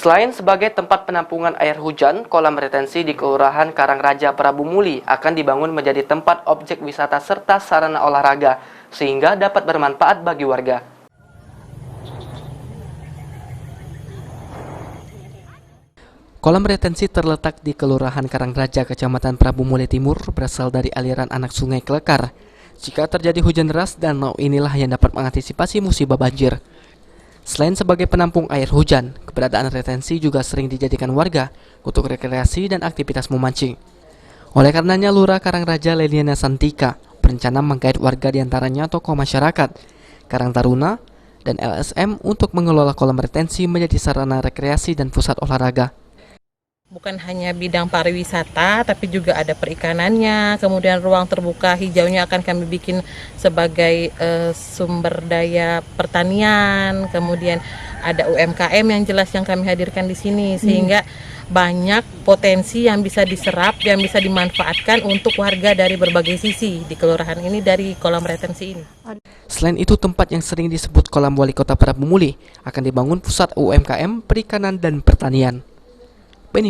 Selain sebagai tempat penampungan air hujan, kolam retensi di Kelurahan Karangraja Prabu Muli akan dibangun menjadi tempat objek wisata serta sarana olahraga, sehingga dapat bermanfaat bagi warga. Kolam retensi terletak di Kelurahan Karangraja, Kecamatan Prabu Muli Timur, berasal dari aliran anak sungai Klekar. Jika terjadi hujan deras, danau inilah yang dapat mengantisipasi musibah banjir. Selain sebagai penampung air hujan, keberadaan retensi juga sering dijadikan warga untuk rekreasi dan aktivitas memancing. Oleh karenanya, Lurah Karangraja Leliana Santika berencana menggait warga diantaranya tokoh masyarakat, Karang Taruna, dan LSM untuk mengelola kolam retensi menjadi sarana rekreasi dan pusat olahraga. Bukan hanya bidang pariwisata, tapi juga ada perikanannya, kemudian ruang terbuka hijaunya akan kami bikin sebagai sumber daya pertanian, kemudian ada UMKM yang jelas yang kami hadirkan di sini, sehingga banyak potensi yang bisa diserap, yang bisa dimanfaatkan untuk warga dari berbagai sisi di kelurahan ini dari kolam retensi ini. Selain itu, tempat yang sering disebut kolam wali kota Prabu Muli akan dibangun pusat UMKM, perikanan, dan pertanian. Benny